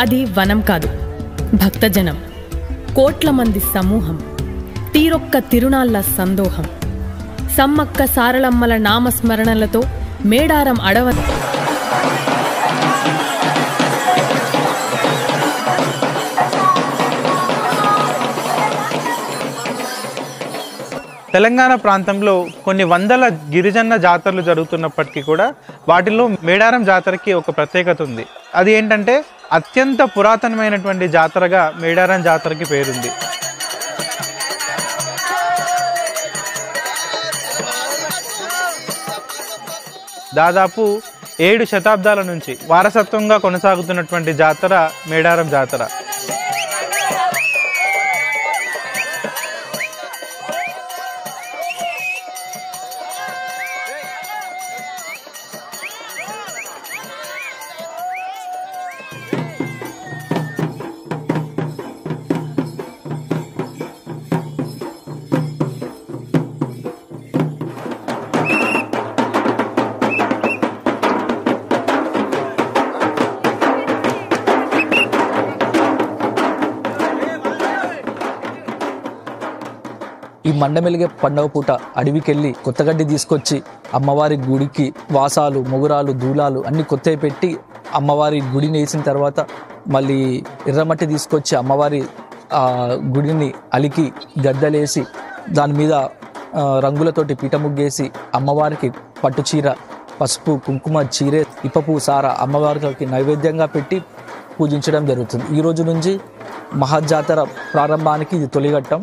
అది వనం కాదు, భక్తజనం, కోట్ల మంది సమూహం, తీరొక్క తిరునాళ్ల సందోహం, సమ్మక్క సారలమ్మల నామస్మరణలతో మేడారం అడవ. తెలంగాణ ప్రాంతంలో కొన్ని వందల గిరిజన జాతరలు జరుగుతున్నప్పటికీ కూడా వాటిల్లో మేడారం జాతరకి ఒక ప్రత్యేకత ఉంది. అది ఏంటంటే అత్యంత పురాతనమైనటువంటి జాతరగా మేడారం జాతరకి పేరుంది. దాదాపు 7 శతాబ్దాల నుంచి వారసత్వంగా కొనసాగుతున్నటువంటి జాతర మేడారం జాతర. ఈ మండమెలిగే పండగ పూట అడవికెళ్ళి కొత్తగడ్డి తీసుకొచ్చి అమ్మవారి గుడికి వాసాలు, మొగురాలు, దూలాలు అన్ని కొత్తవి పెట్టి అమ్మవారి గుడిని వేసిన తర్వాత మళ్ళీ ఎర్రమట్టి తీసుకొచ్చి అమ్మవారి గుడిని అలికి గద్దలేసి దాని మీద రంగులతోటి పీట ముగ్గేసి అమ్మవారికి పట్టు చీర, పసుపు, కుంకుమ, చీరే, ఇప్పపు, సార అమ్మవారికి నైవేద్యంగా పెట్టి పూజించడం జరుగుతుంది. ఈ రోజు నుంచి మహాజాతర ప్రారంభానికి ఇది తొలిఘట్టం.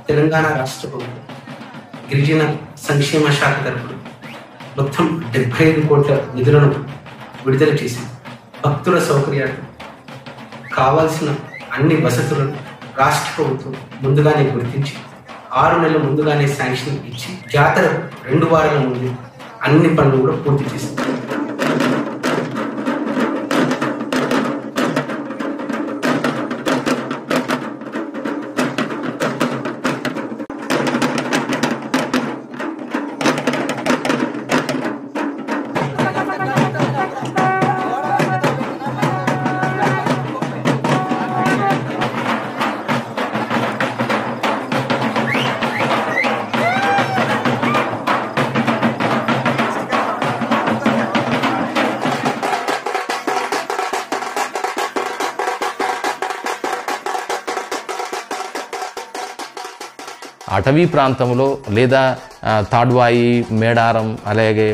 తెలంగాణ రాష్ట్ర ప్రభుత్వం గిరిజన సంక్షేమ శాఖ తరపున మొత్తం 75 కోట్ల నిధులను విడుదల చేసి భక్తుల సౌకర్యాలు కావాల్సిన అన్ని వసతులను రాష్ట్ర ప్రభుత్వం ముందుగానే గుర్తించి 6 నెలల ముందుగానే శాంక్షన్ ఇచ్చి జాతర 2 వారాల ముందు అన్ని పనులు కూడా పూర్తి చేసింది. అటవీ ప్రాంతంలో లేదా తాడ్వాయి, మేడారం, అలాగే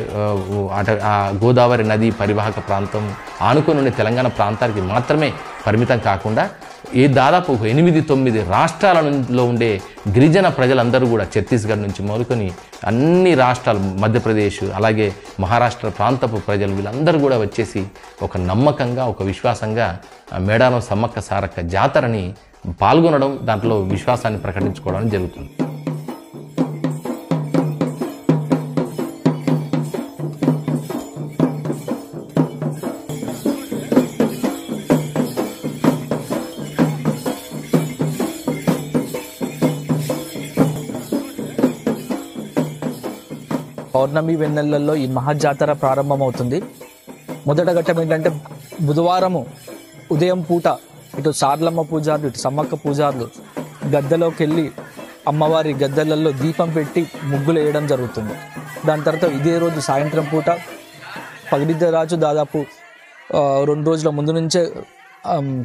గోదావరి నది పరివాహక ప్రాంతం ఆనుకొని తెలంగాణ ప్రాంతానికి మాత్రమే పరిమితం కాకుండా దాదాపు 8-9 రాష్ట్రాలలో ఉండే గిరిజన ప్రజలందరూ కూడా ఛత్తీస్గఢ్ నుంచి మొదలుకొని అన్ని రాష్ట్రాలు, మధ్యప్రదేశ్, అలాగే మహారాష్ట్ర ప్రాంతపు ప్రజలు వీళ్ళందరూ కూడా వచ్చేసి ఒక నమ్మకంగా, ఒక విశ్వాసంగా మేడారం సమ్మక్క సారక్క జాతరని పాల్గొనడం, దాంట్లో విశ్వాసాన్ని ప్రకటించుకోవడం జరుగుతుంది. పౌర్ణమి వెన్నెలల్లో ఈ మహాజాతర ప్రారంభమవుతుంది. మొదటి ఘట్టం ఏంటంటే బుధవారము ఉదయం పూట ఇటు సార్లమ్మ పూజారులు, ఇటు సమ్మక్క పూజారులు గద్దెలోకి వెళ్ళి అమ్మవారి గద్దెలలో దీపం పెట్టి ముగ్గులు వేయడం జరుగుతుంది. దాని తర్వాత ఇదే రోజు సాయంత్రం పూట పగిడిద్దరాజు దాదాపు 2 రోజుల ముందు నుంచే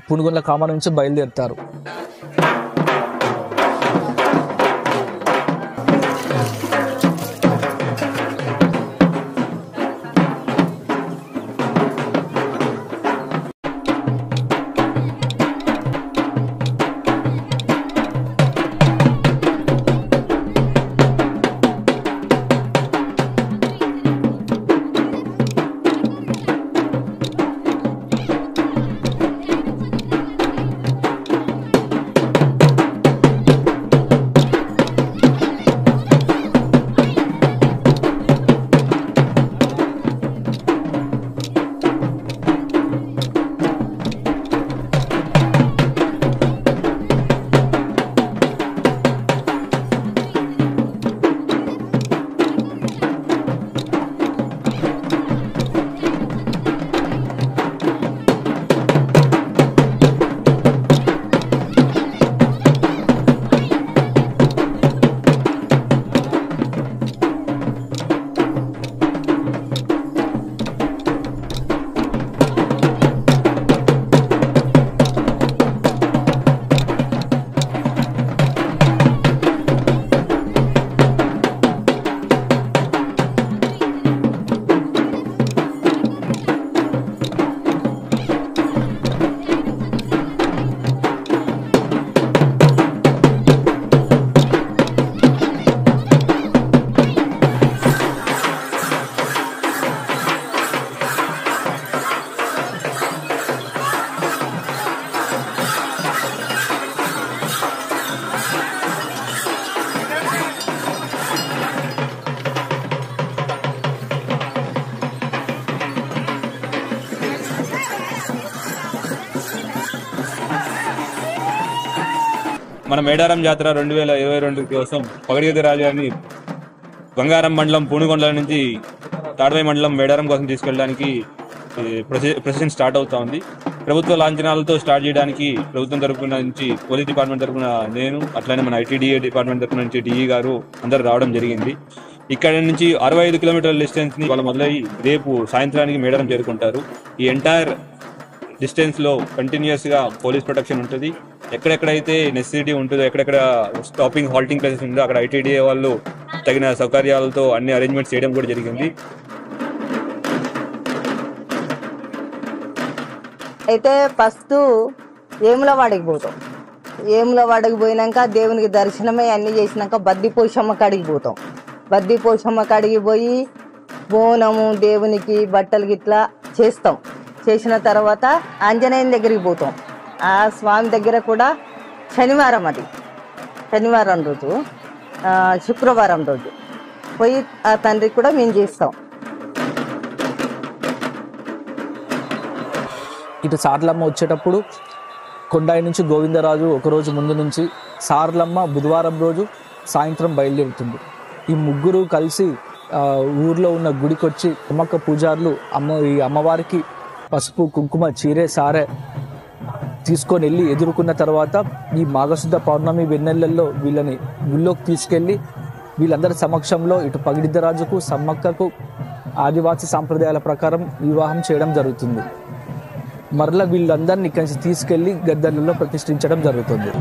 పునుగొండ్ల కామ నుంచి బయలుదేరుతారు. మన మేడారం జాతర 2022 కోసం పగడిగద్ద రాజు గారిని బంగారం మండలం పూనుగొండల నుంచి తాడ్వాయి మండలం మేడారం కోసం తీసుకెళ్ళడానికి ప్రొసెషన్ స్టార్ట్ అవుతా ఉంది. ప్రభుత్వ లాంఛనాలతో స్టార్ట్ చేయడానికి ప్రభుత్వం తరఫున నుంచి పోలీస్ డిపార్ట్మెంట్ తరఫున నేను, అట్లానే మన ఐటీడీఏ డిపార్ట్మెంట్ తరఫున నుంచి డిఈ గారు అందరూ రావడం జరిగింది. ఇక్కడ నుంచి 65 కిలోమీటర్ల డిస్టెన్స్ ని వాళ్ళు మొదలై రేపు సాయంత్రానికి మేడారం చేరుకుంటారు. ఈ ఎంటైర్ డిస్టెన్స్ లో కంటిన్యూస్ గా పోలీస్ ప్రొటెక్షన్ ఉంటుంది. ఎక్కడెక్కడైతే నెసెసిటీ ఉంటుందో, ఎక్కడెక్కడ స్టాపింగ్ హాల్టింగ్ ప్లేసెస్ ఉందో అక్కడ ఐటీడీఏ వాళ్ళు తగిన సౌకర్యాలతో అన్ని అరేంజ్మెంట్స్ చేయడం కూడా జరిగింది. అయితే ఫస్ట్ వేములవాడకి పోతాం. వేములవాడకి పోయినాక దేవునికి దర్శనమే అన్నీ చేసినాక బద్ది పోషమ్మ కాడికి పోతాం. బద్ది పోషమ్మ కాడికి పోయి బోనము దేవునికి బట్టలు గిట్లా చేస్తాం. చేసిన తర్వాత ఆంజనేయుని దగ్గరికి పోతాం. ఆ స్వామి దగ్గర కూడా శనివారం, అది శనివారం రోజు, శుక్రవారం రోజు పోయి ఆ తండ్రికి కూడా మేము చేస్తాం. ఇటు సార్లమ్మ వచ్చేటప్పుడు కొండాయి నుంచి గోవిందరాజు ఒకరోజు ముందు నుంచి, సార్లమ్మ బుధవారం రోజు సాయంత్రం బయలుదేరుతుంది. ఈ ముగ్గురు కలిసి ఊర్లో ఉన్న గుడికి వచ్చి అమ్మక్క పూజారులు ఈ అమ్మవారికి పసుపు కుంకుమ చీరే సారే తీసుకొని వెళ్ళి ఎదుర్కొన్న తర్వాత ఈ మాఘశుద్ధ పౌర్ణమి వెన్నెలల్లో వీళ్ళని గుళ్ళోకి తీసుకెళ్ళి వీళ్ళందరి సమక్షంలో ఇటు పగిడిద్దరాజుకు సమ్మక్కకు ఆదివాసీ సాంప్రదాయాల ప్రకారం వివాహం చేయడం జరుగుతుంది. మరలా వీళ్ళందరినీ ఇక్కడి నుంచి తీసుకెళ్లి గద్దెలలో ప్రతిష్ఠించడం జరుగుతుంది.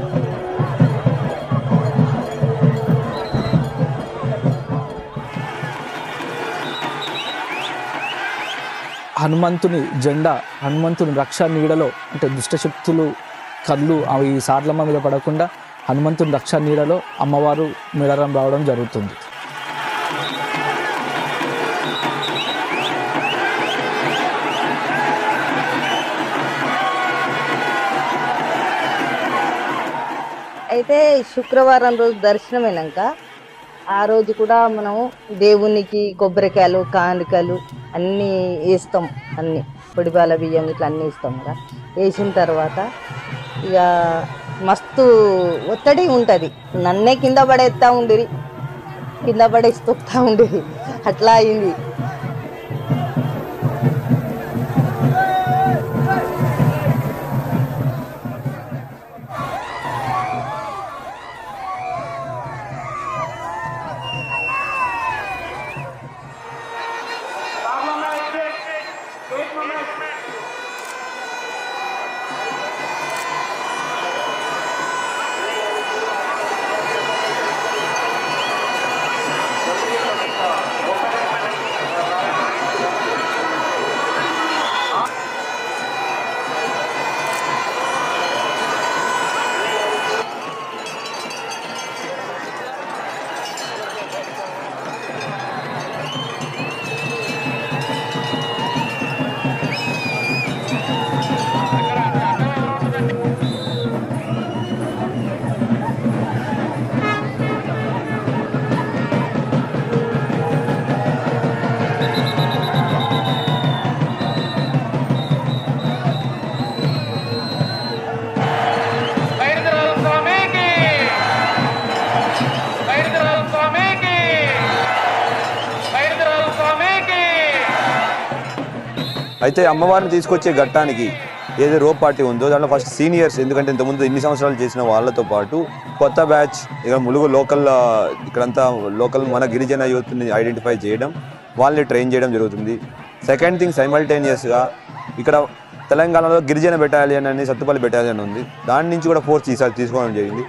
హనుమంతుని జెండా, హనుమంతుని రక్ష నీడలో, అంటే దుష్టశక్తులు కళ్ళు అవి సార్లమ్మ మీద పడకుండా హనుమంతుని రక్ష నీడలో అమ్మవారు మేడారం రావడం జరుగుతుంది. అయితే శుక్రవారం రోజు దర్శనమైనాక ఆ రోజు కూడా మనం దేవునికి కొబ్బరికాయలు, కానుకలు అన్నీ వేస్తాం. అన్నీ పొడిబాల బియ్యం ఇట్లా అన్నీ వేస్తాం కదా. వేసిన తర్వాత ఇక మస్తు ఒత్తిడి ఉంటుంది. నన్నే కింద పడేస్తూ ఉండేది, కింద పడేస్తూ ఉండేది. అట్లా అయింది. అయితే అమ్మవారిని తీసుకొచ్చే ఘట్టానికి ఏదో రోప్ పార్టీ ఉందో దాంట్లో ఫస్ట్ సీనియర్స్, ఎందుకంటే ఇంతకుముందు ఇన్ని సంవత్సరాలు చేసిన వాళ్ళతో పాటు కొత్త బ్యాచ్ ఇక ములుగు లోకల్, ఇక్కడంతా లోకల్ మన గిరిజన యూత్ని ఐడెంటిఫై చేయడం, వాళ్ళని ట్రైన్ చేయడం జరుగుతుంది. సెకండ్ థింగ్, సైమల్టేనియస్గా ఇక్కడ తెలంగాణలో గిరిజన బెటాలియన్ అని సత్తుపల్లి బెటాలియన్ ఉంది, దాని నుంచి కూడా ఫోర్స్ తీసుకోవడం జరిగింది.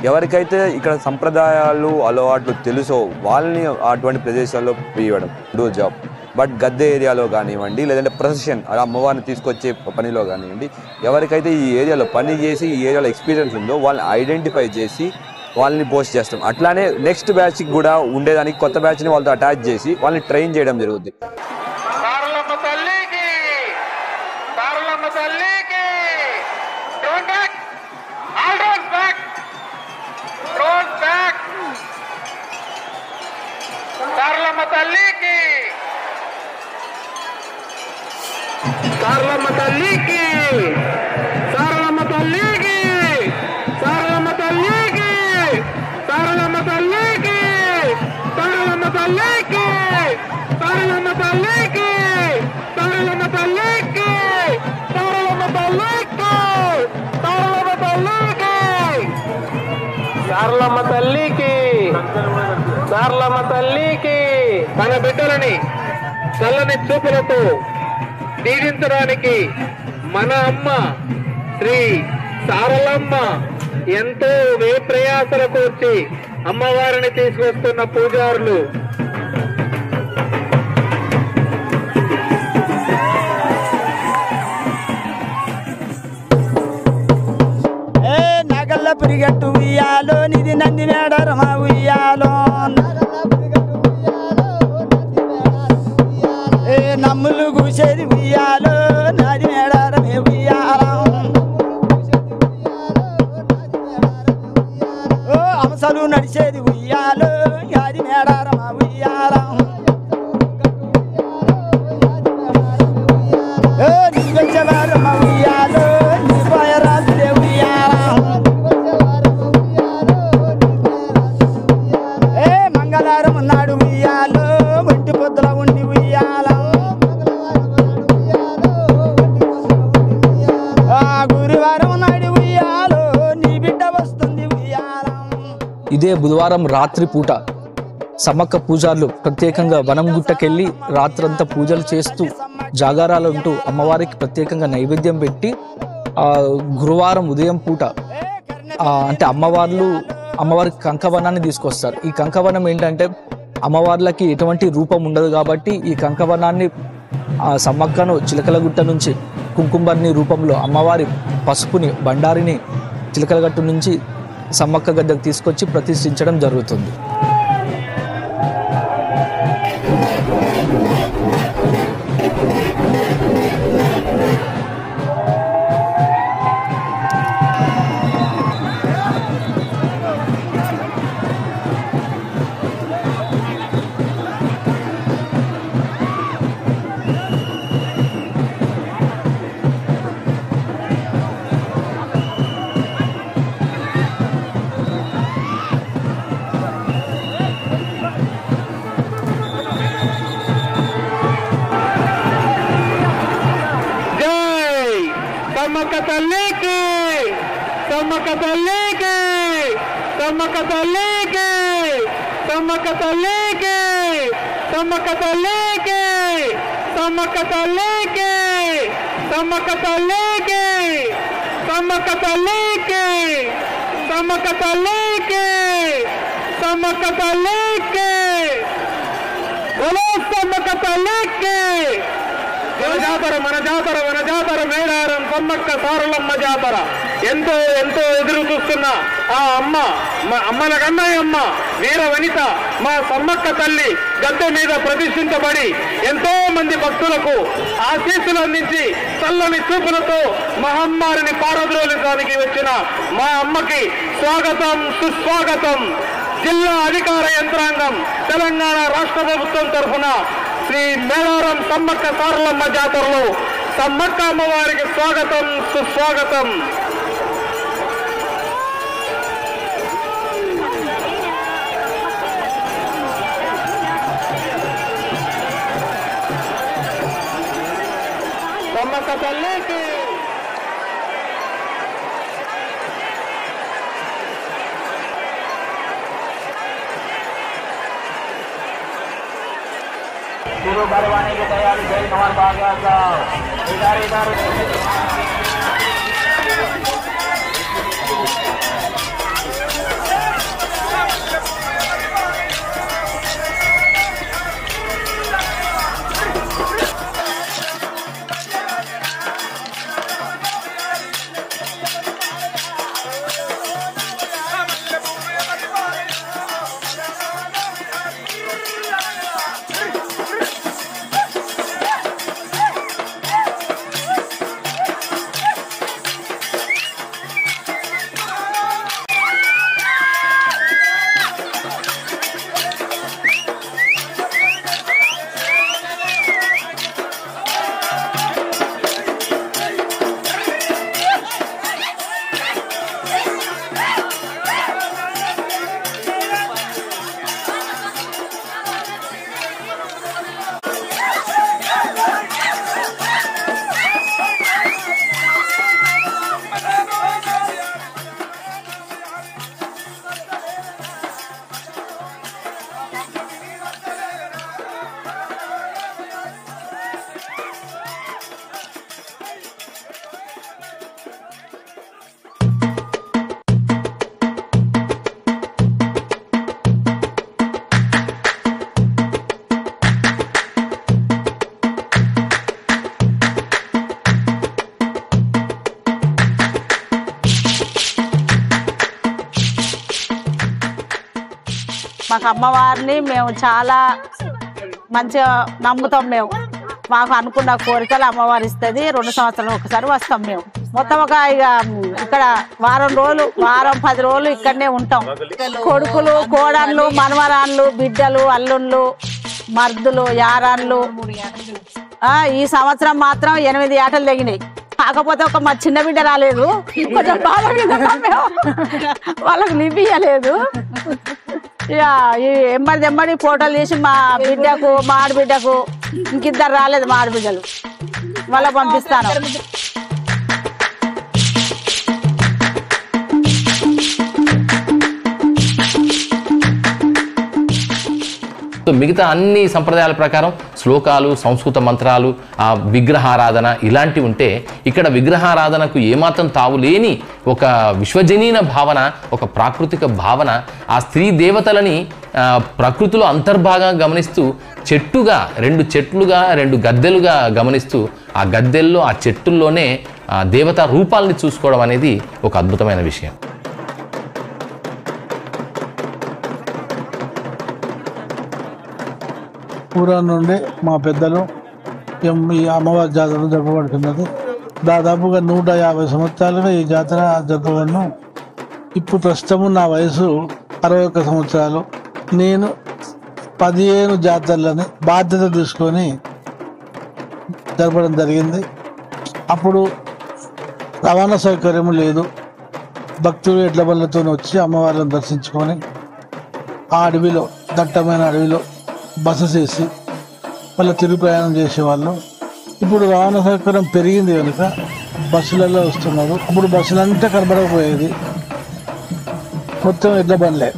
ఎవరికైతే ఇక్కడ సంప్రదాయాలు అలవాట్లు తెలుసో వాళ్ళని అటువంటి ప్రదేశాల్లో ఇవ్వడం డూ జాబ్. బట్ గద్దె ఏరియాలో కానివ్వండి, లేదంటే ప్రొసెషన్ అమ్మవారిని తీసుకొచ్చే పనిలో కానివ్వండి, ఎవరికైతే ఈ ఏరియాలో పని చేసి ఈ ఏరియాలో ఎక్స్పీరియన్స్ ఉందో వాళ్ళని ఐడెంటిఫై చేసి వాళ్ళని పోస్ట్ చేస్తాం. అట్లానే నెక్స్ట్ బ్యాచ్కి కూడా ఉండేదానికి కొత్త బ్యాచ్ని వాళ్ళతో అటాచ్ చేసి వాళ్ళని ట్రైన్ చేయడం జరుగుతుంది. సారలమ్మ తల్లికి, సారలమ్మ తల్లికి తన బిడ్డలని చల్లని చూపులతో దీవించడానికి మన అమ్మ శ్రీ సారలమ్మ ఎంతో ప్రయాసలు కూర్చి అమ్మవారిని తీసుకొస్తున్న పూజారులు నగల్ల పిరిగట్టు ఉయ్యాలో నిధి నంది మేడరమా ఉయ్యాలో నమ్ములు కూసేది ఉయ్యాలో నది మేడరమే ఉయ్యాలో అంశాలు నడిచేది ఉయ్యాలో అది మేడరమా ఉయ్యాలో నిజవారమా ఉయ్యాలో నిపోయరాజులే ఉయ్యాలో మంగళవారం నాడు ఉయ్యాలో ఒంటి పొద్దుల ఉండి ఉయ్యాలో గురువారం నాడు ఉయ్యాలో నీ బిడ్డ వస్తుంది ఉయ్యాలో. ఇదే బుధవారం రాత్రి పూట సమ్మక్క పూజారులు ప్రత్యేకంగా వనం గుట్టకెళ్ళి రాత్రంతా పూజలు చేస్తూ జాగారాలు ఉంటూ అమ్మవారికి ప్రత్యేకంగా నైవేద్యం పెట్టి గురువారం ఉదయం పూట అంటే అమ్మవారికి కంకవనాన్ని తీసుకొస్తారు. ఈ కంకవనం ఏంటంటే అమ్మవార్లకి ఎటువంటి రూపం ఉండదు కాబట్టి ఈ కంకవనాన్ని సమ్మక్కను చిలకలగుట్ట నుంచి కుంకుమర్ని రూపంలో అమ్మవారి పసుపుని బండారిని చిలకలగట్టు నుంచి సమ్మక్క గద్దకు తీసుకొచ్చి ప్రతిష్ఠించడం జరుగుతుంది. సమ్మక్క తల్లికి, సమ్మక్క తల్లికి, సమ్మక్క తల్లికి, సమ్మక్క తల్లికి, సమ్మక్క తల్లికి, సమ్మక్క తల్లికి, సమ్మక్క తల్లికి, సమ్మక్క తల్లికి, సమ్మక్క తల్లికి, సమ్మక్క తల్లికి, సమ్మక్క తల్లికి. మన జాతర మేడారం సమ్మక్క సారలమ్మ జాతర ఎంతో ఎదురు చూస్తున్న ఆ అమ్మల కన్నయ్యమ్మ వీర వనిత మా సమ్మక్క తల్లి గద్దె మీద ప్రతిష్ఠించబడి ఎంతో మంది భక్తులకు ఆశీస్సులు అందించి చల్లని చూపులతో మహమ్మారిని పారద్రోలించడానికి వచ్చిన మా అమ్మకి స్వాగతం సుస్వాగతం. జిల్లా అధికార యంత్రాంగం తెలంగాణ రాష్ట్ర ప్రభుత్వం తరఫున శ్రీ మేడారం సమ్మక్క సారలమ్మ జాతరలో సమ్మక్క అమ్మవారికి స్వాగతం సుస్వాగతం. సమ్మక్క తల్లికి गुरु भरवाने की तैयारी जय कुमार भागवत इधर इधर మాకు అమ్మవారిని మేము చాలా మంచిగా నమ్ముతాం. మేము మాకు అనుకున్న కోరికలు అమ్మవారు ఇస్తుంది. 2 సంవత్సరాలు ఒకసారి వస్తాం. మేము మొత్తం ఇక్కడ వారం 10 రోజులు ఇక్కడనే ఉంటాం. కొడుకులు, కోడళ్ళు, మనవరాళ్ళు, బిడ్డలు, అల్లుళ్ళు, మర్దులు, యారాళ్ళు. ఈ సంవత్సరం మాత్రం 8 ఆటలు తెగినాయి. కాకపోతే మా చిన్న బిడ్డ రాలేదు, కొంచెం బాధ మీద వాళ్ళకు లిపియలేదు. ఇక ఎమ్మడి ఫోటోలు తీసి మా బిడ్డకు, మా ఆడబిడ్డకు, ఇంకిద్దరు రాలేదు మా ఆడబిడ్డలు, వాళ్ళకు పంపిస్తాను. మిగతా అన్ని సంప్రదాయాల ప్రకారం శ్లోకాలు, సంస్కృత మంత్రాలు, విగ్రహారాధన ఇలాంటివి ఉంటే ఇక్కడ విగ్రహారాధనకు ఏమాత్రం తావులేని ఒక విశ్వజనీన భావన, ఒక ప్రాకృతిక భావన, ఆ స్త్రీ దేవతలని ప్రకృతిలో అంతర్భాగంగా గమనిస్తూ చెట్టుగా 2 చెట్లుగా 2 గద్దెలుగా గమనిస్తూ ఆ గద్దెల్లో ఆ చెట్టుల్లోనే దేవతా రూపాలని చూసుకోవడం అనేది ఒక అద్భుతమైన విషయం. పూర్వం నుండి మా పెద్దలు ఈ అమ్మవారి జాతర జరపబడుతున్నది. దాదాపుగా 150 సంవత్సరాలుగా ఈ జాతర జరపబడును. ఇప్పుడు ప్రస్తుతము నా వయసు 61 సంవత్సరాలు. నేను 15 జాతరలని బాధ్యత తీసుకొని జరపడం జరిగింది. అప్పుడు రవాణా సౌకర్యం లేదు. భక్తులు ఎడ్ల బండ్లతో వచ్చి అమ్మవారిని దర్శించుకొని ఆ అడవిలో, దట్టమైన అడవిలో బస చేసి మళ్ళీ తిరుగు ప్రయాణం చేసేవాళ్ళు. ఇప్పుడు రవాణా సౌకర్యం పెరిగింది కనుక బస్సులలో వస్తున్నారు. అప్పుడు బస్సులంతా కనబడకపోయేది, మొత్తం ఎడ్ల బండ్లే.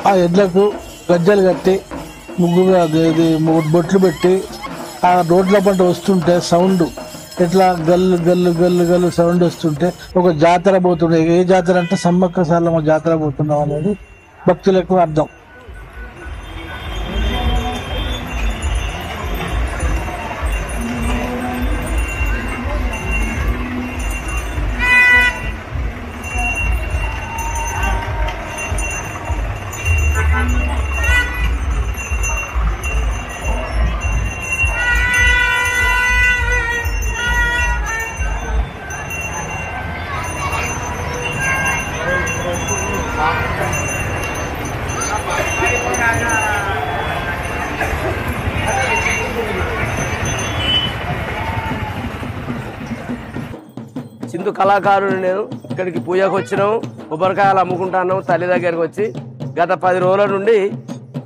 ఆ ఎడ్లకు గజ్జలు కట్టి ముగ్గుగా బొట్లు పెట్టి ఆ రోడ్ల పంట వస్తుంటే సౌండ్ ఇట్లా గల్లు గల్లు గల్లు గల్లు సౌండ్ వస్తుంటే ఒక జాతర పోతుండే. ఏ జాతర అంటే సమ్మక్క సారలమ్మ జాతర పోతున్నాం అనేది భక్తులకు అర్థం. సింధు కళాకారుడు నేను. ఇక్కడికి పూజకు వచ్చినాము, కొబ్బరికాయలు అమ్ముకుంటున్నాము తల్లి దగ్గరికి వచ్చి. గత 10 రోజుల నుండి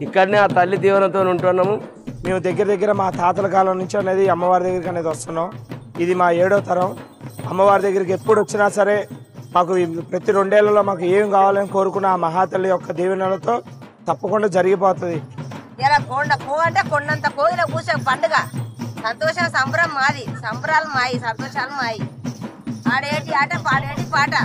ఇక్కడనే ఆ తల్లి దీవెనతో ఉంటున్నాము. మేము దగ్గర మా తాతల కాలం నుంచి అనేది అమ్మవారి దగ్గరికి అనేది వస్తున్నాం. ఇది మా 7వ తరం. అమ్మవారి దగ్గరికి ఎప్పుడు వచ్చినా సరే మాకు ప్రతి 2 ఏళ్లలో మాకు ఏం కావాలని కోరుకున్న ఆ మహాతల్లి యొక్క దీవెనలతో తప్పకుండా జరిగిపోతుంది. అంటే కొండంత కోయిల కూసే పండుగ, సంతోషం సంబరం మాది, సంబరాలు మాయి, సంతోషాలు మాయి. ఆడేటి ఆట, పాడేటి పాట.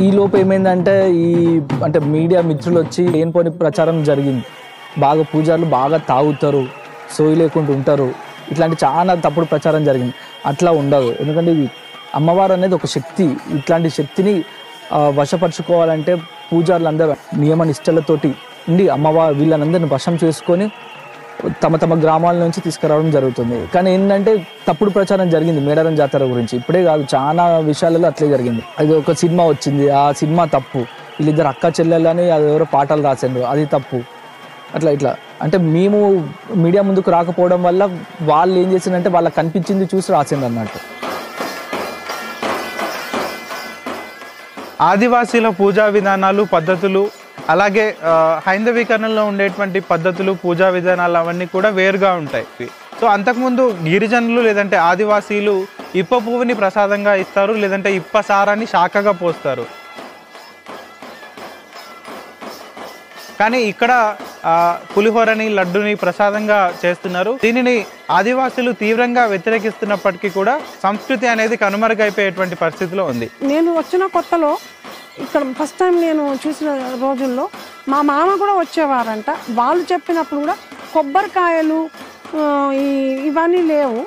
ఈ లోపు ఏమైందంటే అంటే మీడియా మిత్రులు వచ్చి లేనిపోని ప్రచారం జరిగింది. బాగా పూజారులు బాగా తాగుతారు, సోయి లేకుండా ఉంటారు, ఇట్లాంటి చాలా తప్పుడు ప్రచారం జరిగింది. అట్లా ఉండదు. ఎందుకంటే ఇది అమ్మవారు అనేది ఒక శక్తి. ఇట్లాంటి శక్తిని వశపరుచుకోవాలంటే పూజారులు అందరూ నియమ నిష్టలతోటి ఉండి అమ్మవారు వీళ్ళనందరిని వశం చేసుకొని తమ తమ గ్రామాల నుంచి తీసుకురావడం జరుగుతుంది. కానీ ఏంటంటే తప్పుడు ప్రచారం జరిగింది మేడారం జాతర గురించి. ఇప్పుడే కాదు, చాలా విషయాలలో అట్లే జరిగింది. అది ఒక సినిమా వచ్చింది, ఆ సినిమా తప్పు. వీళ్ళిద్దరు అక్క చెల్లెలని అది ఎవరో పాటలు రాసిండ్రు, అది తప్పు. ఇట్లా అంటే మేము మీడియా ముందుకు రాకపోవడం వల్ల వాళ్ళు ఏం చేసిందంటే వాళ్ళకి కనిపించింది చూసి రాసిండ్రు అన్నట్టు. ఆదివాసీల పూజా విధానాలు, పద్ధతులు, అలాగే హైందవీకరణలో ఉండేటువంటి పద్ధతులు, పూజా విధానాలు అవన్నీ కూడా వేరుగా ఉంటాయి. సో అంతకుముందు గిరిజనులు లేదంటే ఆదివాసీలు ఇప్ప పువ్వుని ప్రసాదంగా ఇస్తారు, లేదంటే ఇప్ప సారాన్ని శాఖగా పోస్తారు. కానీ ఇక్కడ పులిహోరని, లడ్డుని ప్రసాదంగా చేస్తున్నారు. దీనిని ఆదివాసులు తీవ్రంగా వ్యతిరేకిస్తున్నప్పటికీ కూడా సంస్కృతి అనేది కనుమరుగైపోయేటువంటి పరిస్థితిలో ఉంది. నేను వచ్చిన కొత్తలో ఇక్కడ ఫస్ట్ టైం నేను చూసిన రోజుల్లో మా మామ కూడా వచ్చేవారంట. వాళ్ళు చెప్పినప్పుడు కూడా కొబ్బరికాయలు ఇవన్నీ లేవు.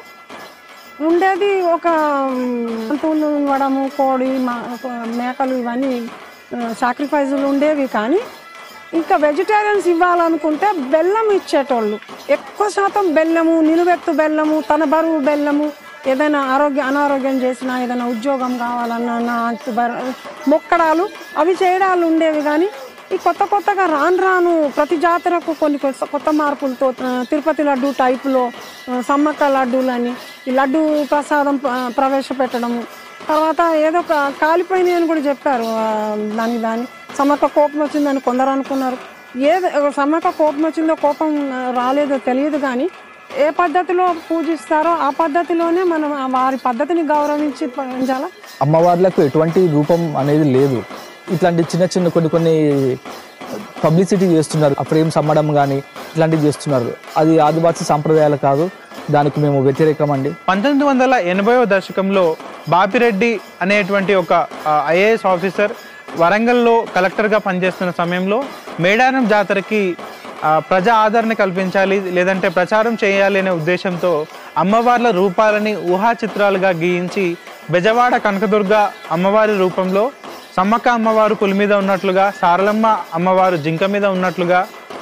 ఉండేది ఒక జంతువులు ఇవ్వడము, కోడి, మేకలు, ఇవన్నీ సాక్రిఫైజులు ఉండేవి. కానీ ఇంకా వెజిటేరియన్స్ ఇవ్వాలనుకుంటే బెల్లం ఇచ్చేటోళ్ళు. ఎక్కువ శాతం బెల్లము, నిలువెత్తు బెల్లము, తన బరువు బెల్లము, ఏదైనా అనారోగ్యం చేసినా, ఏదైనా ఉద్యోగం కావాలన్నా, మొక్కడాలు అవి చేయడాలు ఉండేవి. కానీ ఈ కొత్తగా రాను ప్రతి జాతరకు కొన్ని కొత్త మార్పులతో తిరుపతి లడ్డు టైపులో సమ్మక్క లడ్డూలని, ఈ లడ్డు ప్రసాదం ప్రవేశపెట్టడము. తర్వాత ఏదో కాలిపోయినాయి అని కూడా చెప్పారు. దాని సమ్మక్క కోపం వచ్చిందని కొందరు అనుకున్నారు. సమ్మక్క కోపం వచ్చిందో కోపం రాలేదో తెలియదు. కానీ ఏ పద్ధతిలో పూజిస్తారో ఆ పద్ధతిలోనే మనం వారి పద్ధతిని గౌరవించి పెంచాలి. అమ్మవార్లకు ఎటువంటి రూపం అనేది లేదు. ఇట్లాంటి చిన్న కొన్ని పబ్లిసిటీ చేస్తున్నారు. ఫ్రేమ్స్ అమ్మడం కానీ ఇట్లాంటివి చేస్తున్నారు. అది ఆదివాసీ సాంప్రదాయాలు కాదు, దానికి మేము వ్యతిరేకం అండి. 1980వ దశకంలో బాపిరెడ్డి అనేటువంటి ఒక ఐఏఎస్ ఆఫీసర్ వరంగల్లో కలెక్టర్గా పనిచేస్తున్న సమయంలో మేడారం జాతరకి ప్రజా ఆదరణ కల్పించాలి, లేదంటే ప్రచారం చేయాలి అనే ఉద్దేశంతో అమ్మవార్ల రూపాలని ఊహా చిత్రాలుగా గీయించి బెజవాడ కనకదుర్గ అమ్మవారి రూపంలో సమ్మక్క అమ్మవారు పులి మీద ఉన్నట్లుగా, సారలమ్మ అమ్మవారు జింక మీద ఉన్నట్లుగా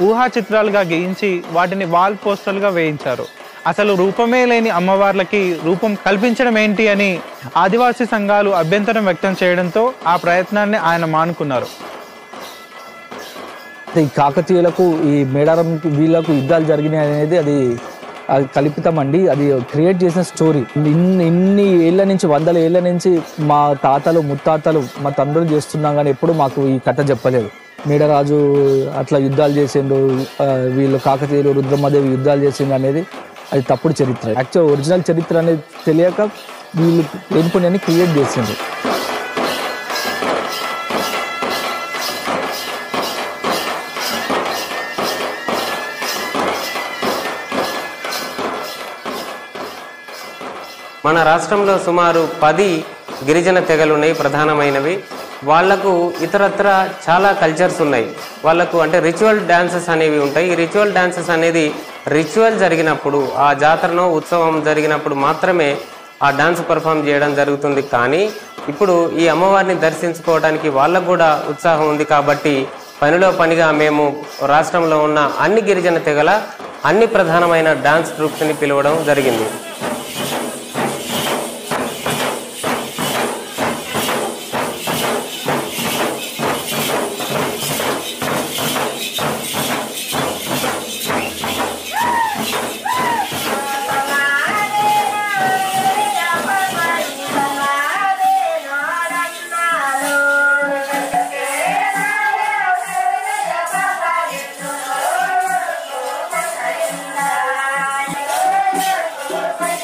ఊహా చిత్రాలుగా గీయించి వాటిని వాల్ పోస్టర్లుగా వేయించారు. అసలు రూపమే లేని అమ్మవార్లకి రూపం కల్పించడం ఏంటి అని ఆదివాసీ సంఘాలు అభ్యంతరం వ్యక్తం చేయడంతో ఆ ప్రయత్నాన్ని ఆయన మానుకున్నారు. ఈ కాకతీయులకు, ఈ మేడారం వీళ్ళకు యుద్ధాలు జరిగినాయి అనేది అది కల్పితం అండి. అది క్రియేట్ చేసిన స్టోరీ. ఇన్ని ఏళ్ళ నుంచి, వందల ఏళ్ళ నుంచి మా తాతలు, ముత్తాతలు, మా తండ్రులు చేస్తున్నాం. కానీ ఎప్పుడు మాకు ఈ కథ చెప్పలేదు. మేడరాజు అట్లా యుద్ధాలు చేసిండు, వీళ్ళు కాకతీయులు, రుద్రమ్మదేవి యుద్ధాలు చేసిండు అనేది అది తప్పుడు చరిత్ర. యాక్చువల్ ఒరిజినల్ చరిత్ర అనేది తెలియక వీళ్ళు లేనిపోని క్రియేట్ చేసిండ్రు. మన రాష్ట్రంలో సుమారు 10 గిరిజన తెగలు ఉన్నాయి ప్రధానమైనవి. వాళ్లకు ఇతరత్ర చాలా కల్చర్స్ ఉన్నాయి. వాళ్లకు అంటే రిచువల్ డాన్సెస్ అనేవి ఉంటాయి. ఈ రిచువల్ డాన్సెస్ అనేది రిచువల్ జరిగినప్పుడు, ఆ జాతరలో ఉత్సవం జరిగినప్పుడు మాత్రమే ఆ డాన్స్ పర్ఫామ్ చేయడం జరుగుతుంది. కానీ ఇప్పుడు ఈ అమ్మవారిని దర్శించుకోవడానికి వాళ్ళకు కూడా ఉత్సాహం ఉంది. కాబట్టి పనిలో పనిగా మేము రాష్ట్రంలో ఉన్న అన్ని గిరిజన తెగల అన్ని ప్రధానమైన డాన్స్ ట్రూప్స్ని పిలవడం జరిగింది. Bye.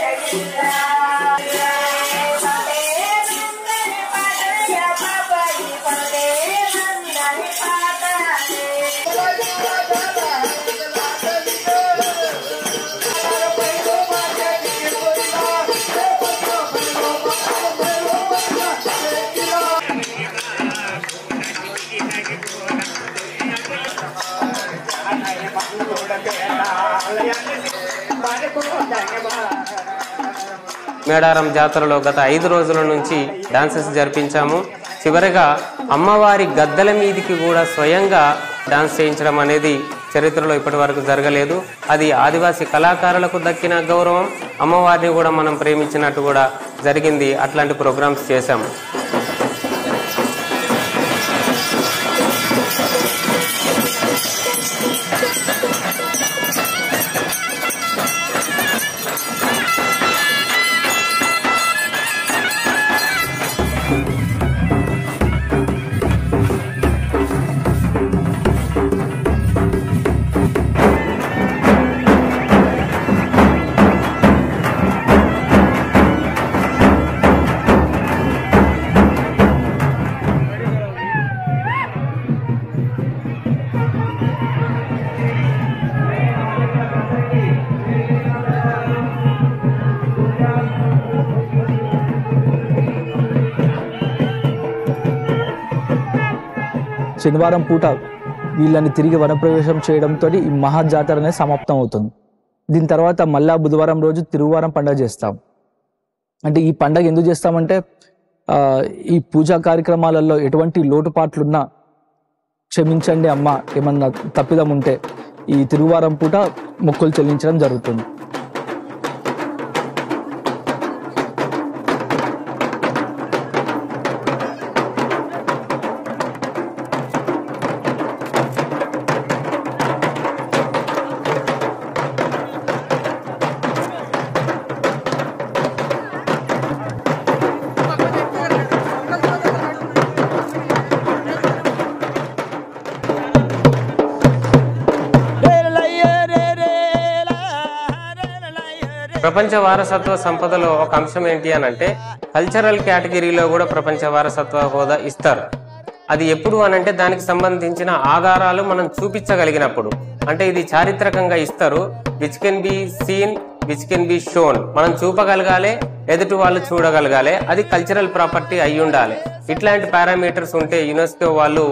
మేడారం జాతరలో గత 5 రోజుల నుంచి డాన్సెస్ జరిపించాము. చివరిగా అమ్మవారి గద్దెల మీదికి కూడా స్వయంగా డాన్స్ చేయించడం అనేది చరిత్రలో ఇప్పటి వరకు జరగలేదు. అది ఆదివాసీ కళాకారులకు దక్కిన గౌరవం. అమ్మవారిని కూడా మనం ప్రేమించినట్టు కూడా జరిగింది. అట్లాంటి ప్రోగ్రామ్స్ చేశాము. శనివారం పూట వీళ్ళని తిరిగి వనప్రవేశం చేయడంతో ఈ మహాజాతర అనేది సమాప్తం అవుతుంది. దీని తర్వాత మళ్ళా బుధవారం రోజు తిరువారం పండుగ చేస్తాం. అంటే ఈ పండుగ ఎందుకు చేస్తామంటే ఈ పూజా కార్యక్రమాలలో ఎటువంటి లోటుపాట్లున్నా క్షమించండి అమ్మ, ఏమన్నా తప్పిదం ఉంటే ఈ తిరువారం పూట మొక్కులు చెల్లించడం జరుగుతుంది. ప్రపంచ వారసత్వ సంపదలో ఒక అంశం ఏంటి అని అంటే కల్చరల్ కేటగిరీలో కూడా ప్రపంచ వారసత్వ హోదా ఇస్తారు. అది ఎప్పుడు అనంటే దానికి సంబంధించిన ఆధారాలు మనం చూపించగలిగినప్పుడు. అంటే ఇది చారిత్రకంగా ఇస్తారు. Which can be seen, which can be shown. మనం చూపగలగాలి, ఎదుటి వాళ్ళు చూడగలగాలి. అది కల్చరల్ ప్రాపర్టీ అయి ఉండాలి. ఇట్లాంటి పారామీటర్స్ ఉంటే యునెస్కో వాళ్ళు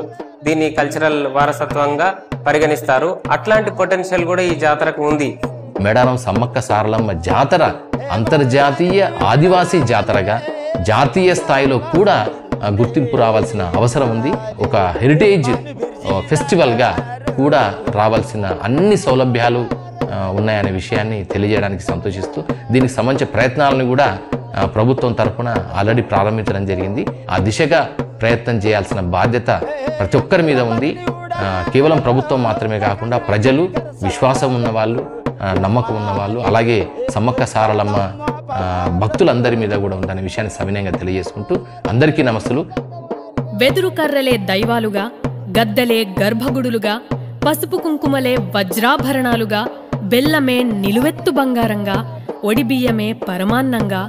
దీన్ని కల్చరల్ వారసత్వంగా పరిగణిస్తారు. అట్లాంటి పొటెన్షియల్ కూడా ఈ జాతరకు ఉంది. మేడారం సమ్మక్క సారలమ్మ జాతర అంతర్జాతీయ ఆదివాసీ జాతరగా జాతీయ స్థాయిలో కూడా గుర్తింపు రావాల్సిన అవసరం ఉంది. ఒక హెరిటేజ్ ఫెస్టివల్గా కూడా రావాల్సిన అన్ని సౌలభ్యాలు ఉన్నాయనే విషయాన్ని తెలియజేయడానికి సంతోషిస్తూ దీనికి సంబంధించిన ప్రయత్నాలను కూడా ప్రభుత్వం తరఫున ఆల్రెడీ ప్రారంభించడం జరిగింది. ఆ దిశగా ప్రయత్నం చేయాల్సిన బాధ్యత ప్రతి ఒక్కరి మీద ఉంది. కేవలం ప్రభుత్వం మాత్రమే కాకుండా ప్రజలు, విశ్వాసం ఉన్నవాళ్ళు, నమ్మకం ఉన్నవాళ్ళు, అలాగే సమ్మక్క సారలమ్మ భక్తులందరి మీద కూడా ఉందనే విషయాన్ని సవినయంగా తెలియజేసుకుంటూ అందరికీ నమస్తులు. వెదురు కర్రలే దైవాలుగా, గద్దలే గర్భగుడులుగా, పసుపు కుంకుమలే వజ్రాభరణాలుగా, బెల్లమే నిలువెత్తు బంగారంగా, ఒడిబియ్యమే పరమాన్నంగా,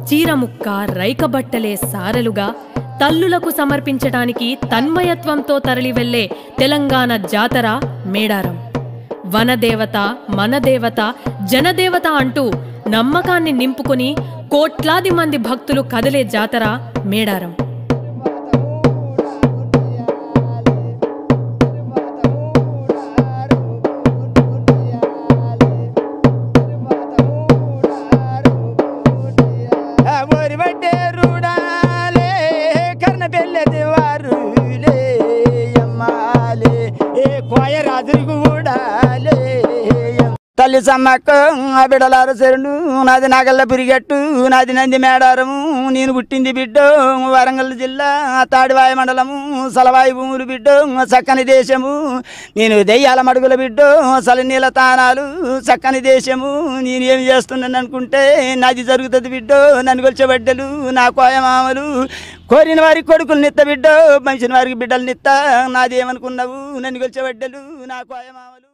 చీరముక్క రైకబట్టలే సారలుగా, తల్లులకు సమర్పించటానికి తన్మయత్వంతో తరలివెళ్లే తెలంగాణ జాతర మేడారం. వనదేవత, మనదేవత, జనదేవత అంటూ నమ్మకాన్ని నింపుకొని కోట్లాది మంది భక్తులు కదిలే జాతర మేడారం. తల్లి సమ్మక్క బిడలార శరణు, నాది నాగల్ల పురిగట్టు, నాది నంది మేడారము, నేను పుట్టింది బిడ్డో వరంగల్ జిల్లా తాడివాయి మండలము, సలవాయి భూములు బిడ్డో చక్కని దేశము, నేను దెయ్యాల మడుగుల బిడ్డో సలనీల తానాలు చక్కని దేశము, నేను ఏమి చేస్తున్నాను అనుకుంటే నాది జరుగుతుంది బిడ్డో, నన్ను కొలిచబడ్డలు నా కోయమామలు, కోరిన వారికి కొడుకులు నిత్త బిడ్డో, మనిషిన వారికి బిడ్డలు నిత్త, నాది ఏమనుకున్నావు నన్ను కొలిచబడ్డలు నా కోయమామలు.